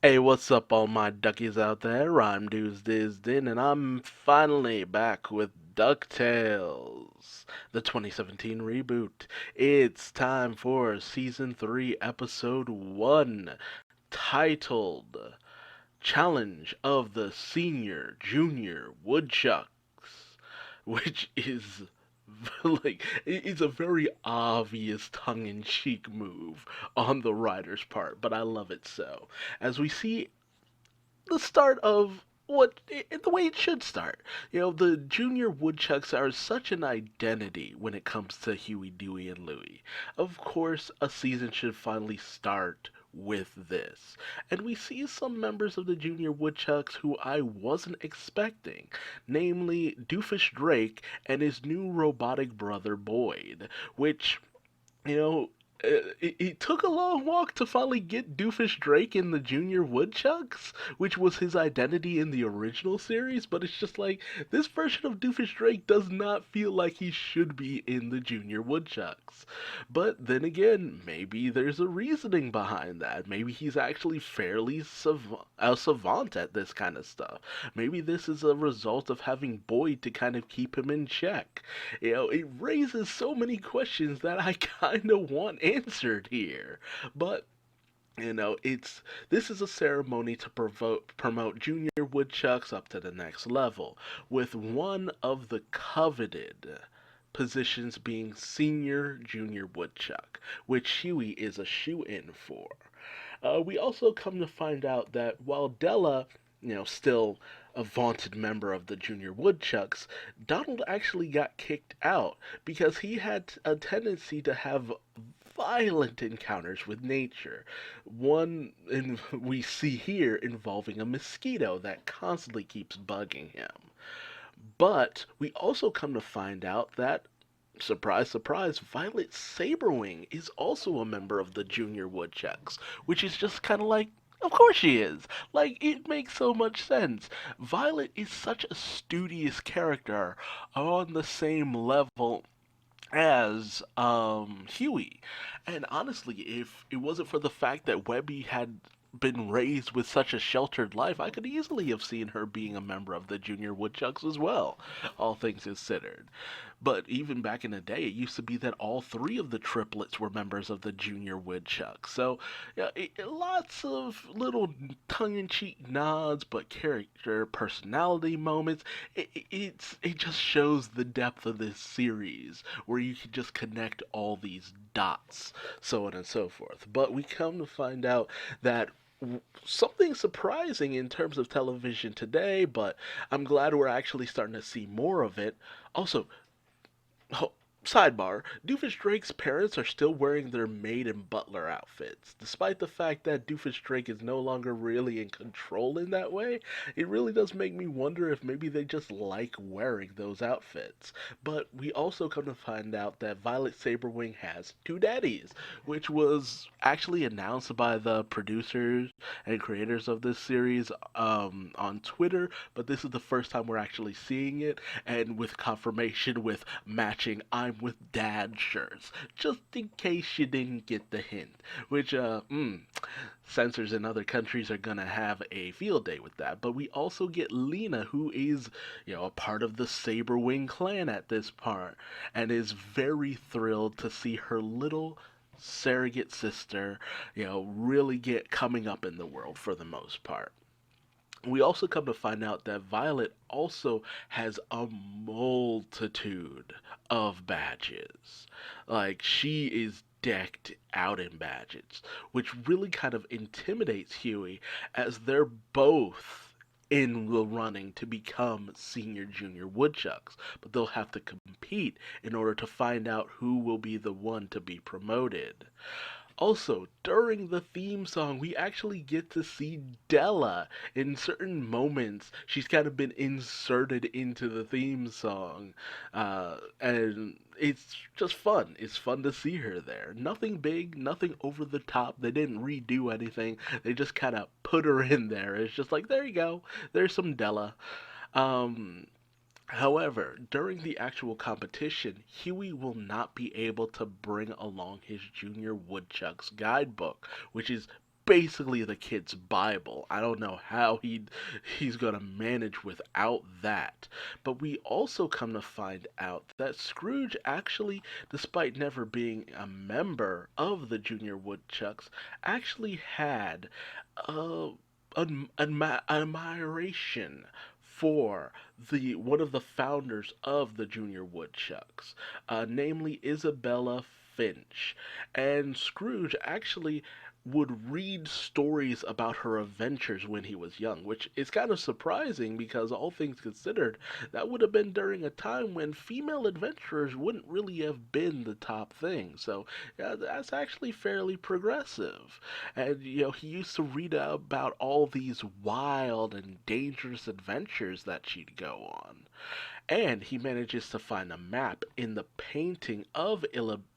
Hey, what's up, all my duckies out there? I'm Duuz-Diz-Din, and I'm finally back with DuckTales, the 2017 reboot. It's time for Season 3, Episode 1, titled Challenge of the Senior Junior Woodchucks, which is it's a very obvious tongue-in-cheek move on the writer's part, but I love it so. As we see the start of the way it should start. The junior woodchucks are such an identity when it comes to Huey, Dewey, and Louie. Of course, a season should finally start with this. And we see some members of the junior woodchucks who I wasn't expecting, namely Doofus Drake and his new robotic brother Boyd, which you know, it took a long walk to finally get Doofus Drake in the Junior Woodchucks, which was his identity in the original series, but it's just like, this version of Doofus Drake does not feel like he should be in the Junior Woodchucks. But then again, maybe there's a reasoning behind that. Maybe he's actually fairly a savant at this kind of stuff. Maybe this is a result of having Boyd to kind of keep him in check. It raises so many questions that I kind of want answered here. But it's this is a ceremony to promote junior woodchucks up to the next level, with one of the coveted positions being senior junior woodchuck, which Huey is a shoe-in for. We also come to find out that while Della, still a vaunted member of the Junior Woodchucks, Donald actually got kicked out because he had a tendency to have violent encounters with nature. We see here involving a mosquito that constantly keeps bugging him. But we also come to find out that, surprise, surprise, Violet Saberwing is also a member of the Junior Woodchucks, which is just kind of like, of course she is. Like, it makes so much sense. Violet is such a studious character on the same level as Huey. And honestly, if it wasn't for the fact that Webby had been raised with such a sheltered life, I could easily have seen her being a member of the Junior Woodchucks as well, all things considered. But even back in the day, it used to be that all three of the triplets were members of the Junior Woodchucks. So, yeah, lots of little tongue-in-cheek nods, but character personality moments. It just shows the depth of this series, where you can just connect all these dots, so on and so forth. But we come to find out that something surprising in terms of television today, but I'm glad we're actually starting to see more of it. Also, oh, sidebar, Doofus Drake's parents are still wearing their maid and butler outfits. Despite the fact that Doofus Drake is no longer really in control in that way, it really does make me wonder if maybe they just like wearing those outfits. But we also come to find out that Violet Saberwing has two daddies, which was actually announced by the producers and creators of this series on Twitter, but this is the first time we're actually seeing it, and with confirmation with matching I'm with Dad shirts, just in case you didn't get the hint. Which, censors in other countries are gonna have a field day with that. But we also get Lena, who is, a part of the Saberwing clan at this part, and is very thrilled to see her little surrogate sister, really get coming up in the world for the most part. We also come to find out that Violet also has a multitude of badges. Like, she is decked out in badges, which really kind of intimidates Huey, as they're both in the running to become senior junior woodchucks, but they'll have to compete in order to find out who will be the one to be promoted. Also, during the theme song, we actually get to see Della in certain moments. She's kind of been inserted into the theme song, and it's just fun. It's fun to see her there. Nothing big, nothing over the top. They didn't redo anything. They just kind of put her in there. It's just like, there you go. There's some Della. Um, However, during the actual competition, Huey will not be able to bring along his Junior Woodchucks guidebook, which is basically the kid's Bible. I don't know how he's gonna manage without that. But we also come to find out that Scrooge actually, despite never being a member of the Junior Woodchucks, actually had uh, admiration for the one of the founders of the Junior Woodchucks, namely Isabella Finch. And Scrooge actually would read stories about her adventures when he was young, which is kind of surprising because, all things considered, that would have been during a time when female adventurers wouldn't really have been the top thing. So, yeah, that's actually fairly progressive. And, he used to read about all these wild and dangerous adventures that she'd go on. And he manages to find a map in the painting of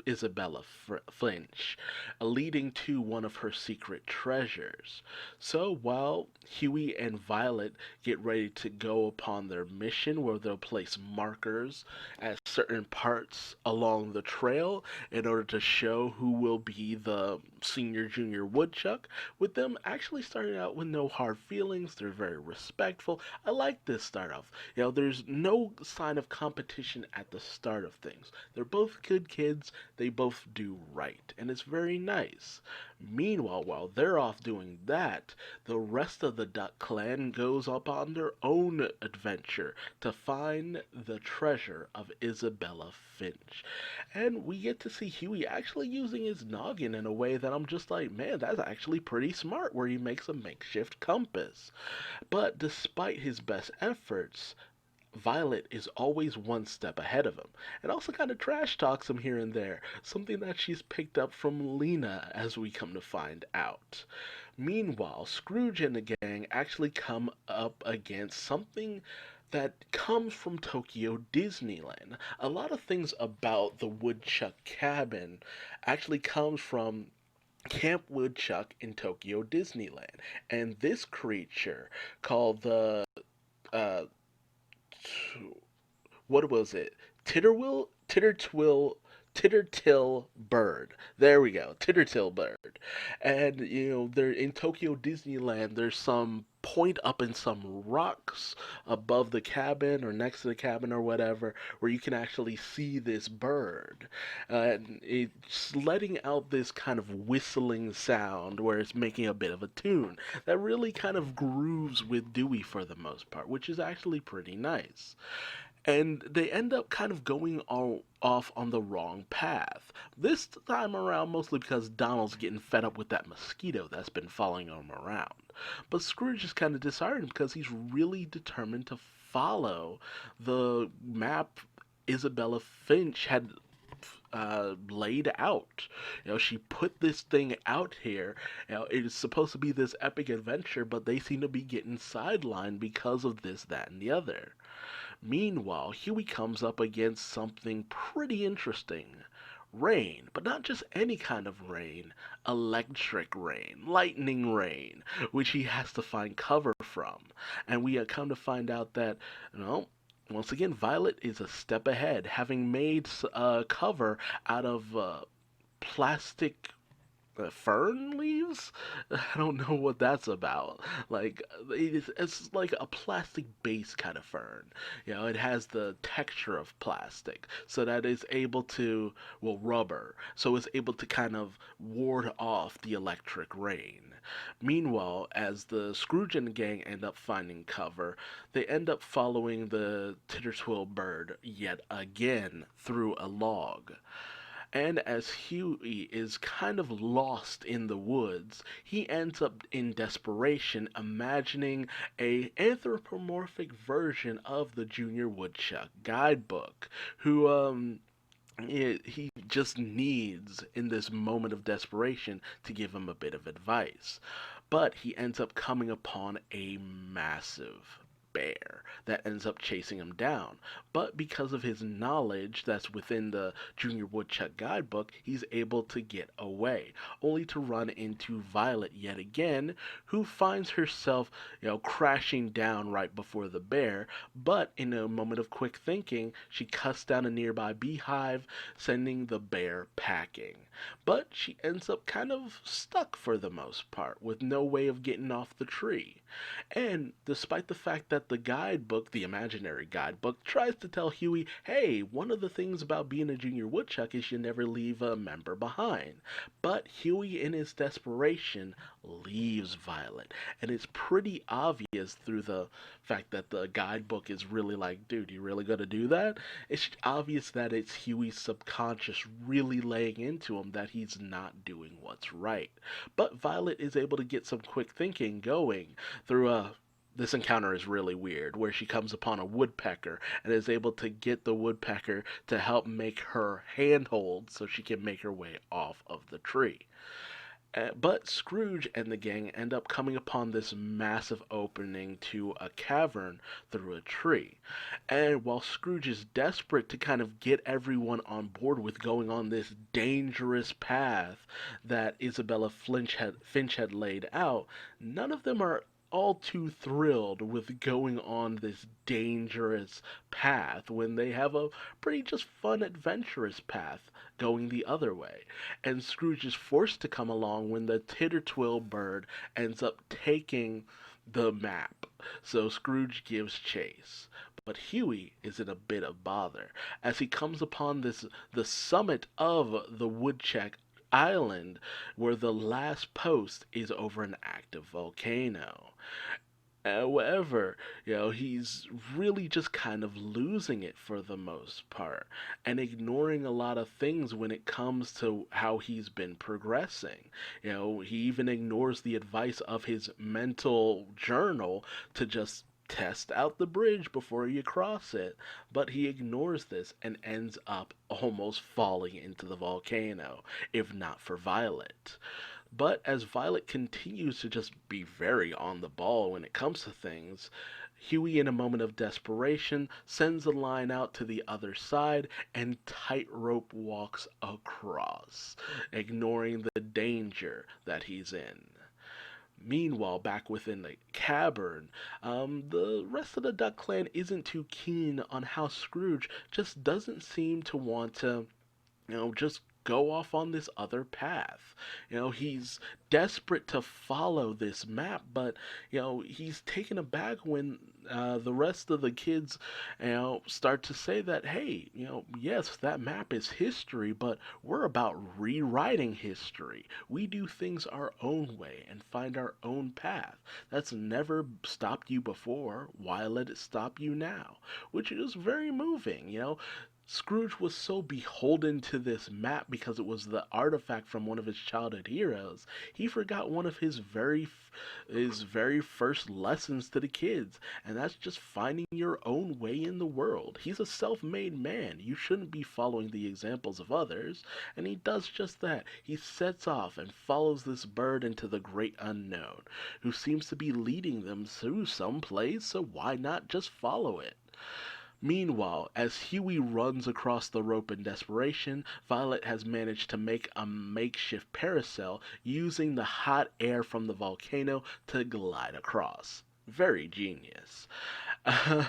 Isabella Finch, leading to one of her secret treasures. So while Huey and Violet get ready to go upon their mission, where they'll place markers at certain parts along the trail in order to show who will be the senior junior woodchuck, with them actually starting out with no hard feelings, they're very respectful. I like this start off. There's no sign of competition at the start of things. They're both good kids, they both do right, and it's very nice. Meanwhile, while they're off doing that, the rest of the Duck clan goes up on their own adventure to find the treasure of Isabella Finch. And we get to see Huey actually using his noggin in a way that I'm just like, man, that's actually pretty smart, where he makes a makeshift compass. But despite his best efforts, Violet is always one step ahead of him, and also kind of trash talks him here and there, something that she's picked up from Lena, as we come to find out. Meanwhile, Scrooge and the gang actually come up against something that comes from Tokyo Disneyland. A lot of things about the Woodchuck cabin actually comes from Camp Woodchuck in Tokyo Disneyland. And this creature called the uh, what was it? Titterwill, Tittertwill, Tittertill bird. There we go, Tittertill bird. And they're in Tokyo Disneyland. There's some point up in some rocks above the cabin or next to the cabin or whatever, where you can actually see this bird. And it's letting out this kind of whistling sound where it's making a bit of a tune that really kind of grooves with Dewey for the most part, which is actually pretty nice. And they end up kind of going all off on the wrong path. This time around, mostly because Donald's getting fed up with that mosquito that's been following him around. But Scrooge is kind of disheartened because he's really determined to follow the map Isabella Finch had laid out. She put this thing out here. It is supposed to be this epic adventure, but they seem to be getting sidelined because of this, that, and the other. Meanwhile, Huey comes up against something pretty interesting. Rain, but not just any kind of rain, electric rain, lightning rain, which he has to find cover from. And we come to find out that, once again, Violet is a step ahead, having made a cover out of plastic fern leaves. I don't know what that's about. Like it's like a plastic base kind of fern. It has the texture of plastic, so that it's able to, well, rubber, so it's able to kind of ward off the electric rain. Meanwhile, as the Scrooge and the gang end up finding cover, they end up following the Tittertwill bird yet again through a log. And as Huey is kind of lost in the woods, he ends up in desperation imagining a anthropomorphic version of the Junior Woodchuck guidebook, who he just needs in this moment of desperation to give him a bit of advice. But he ends up coming upon a massive bear that ends up chasing him down. But because of his knowledge that's within the Junior Woodchuck guidebook, he's able to get away, only to run into Violet yet again, who finds herself, crashing down right before the bear. But in a moment of quick thinking, she cuts down a nearby beehive, sending the bear packing. But she ends up kind of stuck for the most part, with no way of getting off the tree. And despite the fact that the guidebook, the imaginary guidebook, tries to tell Huey, hey, one of the things about being a Junior Woodchuck is you never leave a member behind. But Huey, in his desperation, leaves Violet. And it's pretty obvious through the fact that the guidebook is really like, dude, you really gonna do that? It's obvious that it's Huey's subconscious really laying into him that he's not doing what's right. But Violet is able to get some quick thinking going through this encounter is really weird, where she comes upon a woodpecker and is able to get the woodpecker to help make her handhold so she can make her way off of the tree. But Scrooge and the gang end up coming upon this massive opening to a cavern through a tree. And while Scrooge is desperate to kind of get everyone on board with going on this dangerous path that Isabella Finch had laid out, none of them are all too thrilled with going on this dangerous path when they have a pretty just fun, adventurous path going the other way. And Scrooge is forced to come along when the Tittertwill bird ends up taking the map. So Scrooge gives chase. But Huey is in a bit of bother as he comes upon the summit of the Woodchuck Island, where the last post is over an active volcano. However, he's really just kind of losing it for the most part and ignoring a lot of things when it comes to how he's been progressing. He even ignores the advice of his mental journal to just test out the bridge before you cross it, but he ignores this and ends up almost falling into the volcano, if not for Violet. But as Violet continues to just be very on the ball when it comes to things, Huey, in a moment of desperation, sends a line out to the other side and tightrope walks across, ignoring the danger that he's in. Meanwhile, back within the cavern, the rest of the Duck Clan isn't too keen on how Scrooge just doesn't seem to want to, just go off on this other path. He's desperate to follow this map, but, he's taken aback when the rest of the kids, start to say that, hey, yes, that map is history, but we're about rewriting history. We do things our own way and find our own path. That's never stopped you before. Why let it stop you now? Which is very moving. Scrooge was so beholden to this map because it was the artifact from one of his childhood heroes. He forgot one of his very first lessons to the kids, and that's just finding your own way in the world. He's a self-made man. You shouldn't be following the examples of others, and he does just that. He sets off and follows this bird into the great unknown, who seems to be leading them through some place, so why not just follow it? Meanwhile, as Huey runs across the rope in desperation, Violet has managed to make a makeshift parasail using the hot air from the volcano to glide across. Very genius.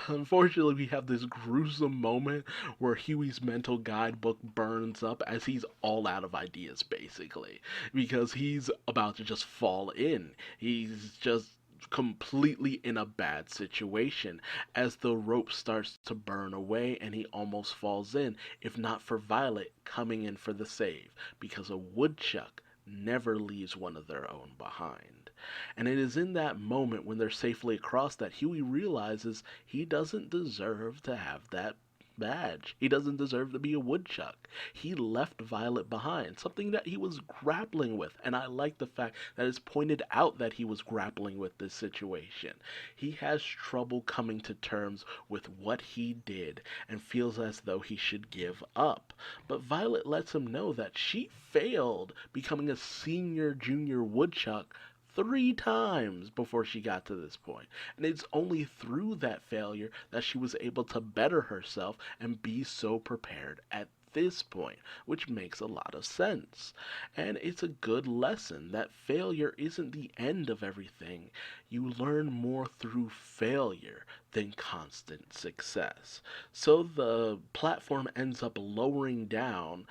Unfortunately, we have this gruesome moment where Huey's mental guidebook burns up as he's all out of ideas, basically, because he's about to just fall in. He's just completely in a bad situation as the rope starts to burn away and he almost falls in, if not for Violet coming in for the save, because a woodchuck never leaves one of their own behind. And it is in that moment when they're safely across that Huey realizes he doesn't deserve to have that badge. He doesn't deserve to be a woodchuck. He left Violet behind, something that he was grappling with, and I like the fact that it's pointed out that he was grappling with this situation. He has trouble coming to terms with what he did and feels as though he should give up. But Violet lets him know that she failed becoming a senior junior woodchuck three times before she got to this point. And it's only through that failure that she was able to better herself and be so prepared at this point, which makes a lot of sense. And it's a good lesson that failure isn't the end of everything. You learn more through failure than constant success. So the platform ends up lowering down,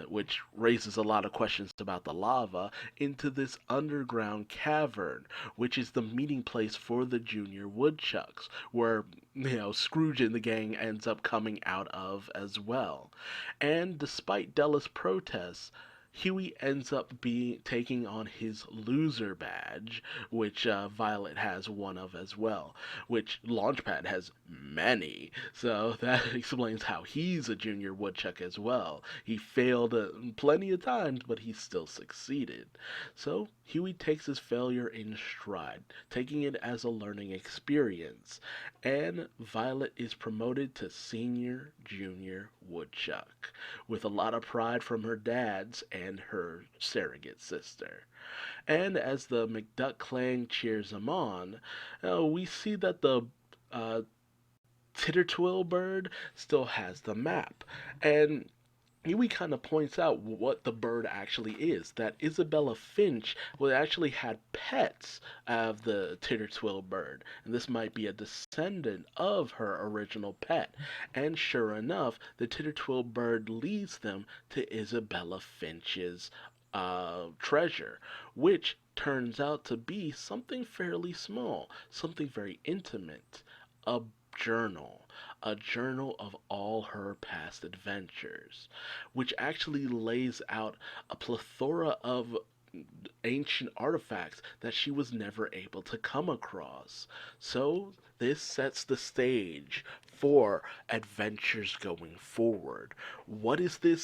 which raises a lot of questions about the lava, into this underground cavern, which is the meeting place for the junior woodchucks, where Scrooge and the gang ends up coming out of as well. And despite Della's protests, Huey ends up taking on his loser badge, which Violet has one of as well, which Launchpad has many. So that explains how he's a junior woodchuck as well. He failed plenty of times, but he still succeeded. So Huey takes his failure in stride, taking it as a learning experience, and Violet is promoted to senior junior woodchuck with a lot of pride from her dads and her surrogate sister. And as the McDuck clan cheers them on, we see that the uh, Tittertwill bird still has the map. And Huey kind of points out what the bird actually is. That Isabella Finch actually had pets of the Tittertwill bird, and this might be a descendant of her original pet. And sure enough, the Tittertwill bird leads them to Isabella Finch's treasure, which turns out to be something fairly small, something very intimate, a journal, a journal of all her past adventures, which actually lays out a plethora of ancient artifacts that she was never able to come across. So this sets the stage for adventures going forward. What is this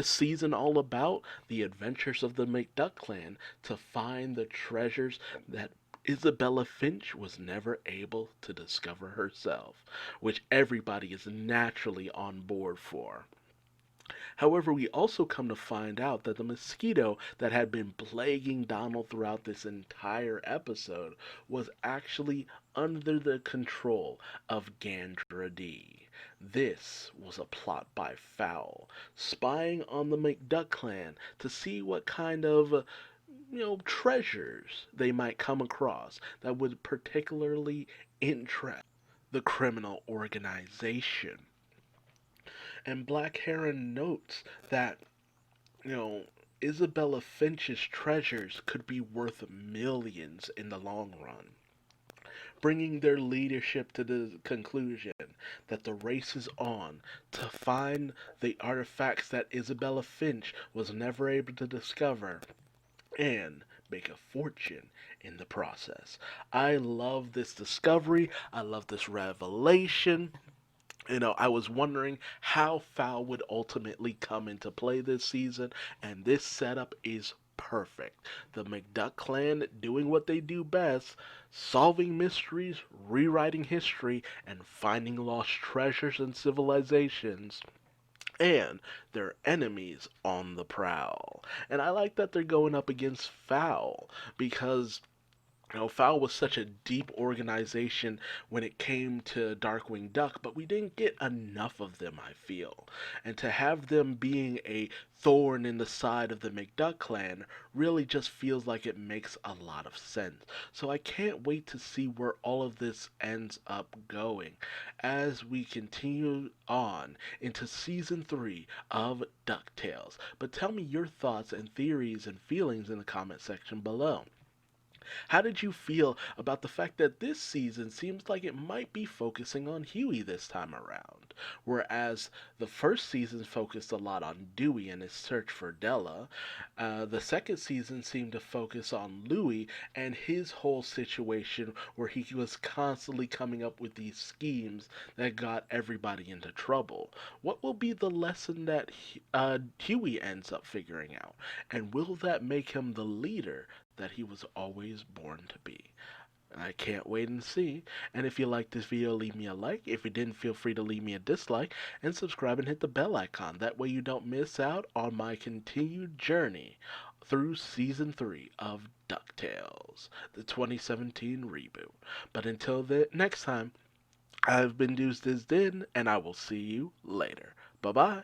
season all about? The adventures of the McDuck clan to find the treasures that Isabella Finch was never able to discover herself, which everybody is naturally on board for. However, we also come to find out that the mosquito that had been plaguing Donald throughout this entire episode was actually under the control of Gandra D. This was a plot by FOWL, spying on the McDuck clan to see what kind of treasures they might come across that would particularly interest the criminal organization. And Black Heron notes that, you know, Isabella Finch's treasures could be worth millions in the long run, bringing their leadership to the conclusion that the race is on to find the artifacts that Isabella Finch was never able to discover and make a fortune in the process. I love this discovery. I love this revelation. I was wondering how FOWL would ultimately come into play this season, and this setup is perfect. The McDuck clan doing what they do best, solving mysteries, rewriting history, and finding lost treasures and civilizations, and their enemies on the prowl. And I like that they're going up against FOWL because FOWL was such a deep organization when it came to Darkwing Duck, but we didn't get enough of them, I feel. And to have them being a thorn in the side of the McDuck clan really just feels like it makes a lot of sense. So I can't wait to see where all of this ends up going as we continue on into season 3 of DuckTales. But tell me your thoughts and theories and feelings in the comment section below. How did you feel about the fact that this season seems like it might be focusing on Huey this time around? Whereas the first season focused a lot on Dewey and his search for Della, the second season seemed to focus on Louie and his whole situation where he was constantly coming up with these schemes that got everybody into trouble. What will be the lesson that Huey ends up figuring out? And will that make him the leader that he was always born to be? I can't wait and see. And if you liked this video, leave me a like. If you didn't, feel free to leave me a dislike. And subscribe and hit the bell icon. That way you don't miss out on my continued journey through season 3 of DuckTales, the 2017 reboot. But until the next time, I've been Duuz-Diz-Din, and I will see you later. Bye bye.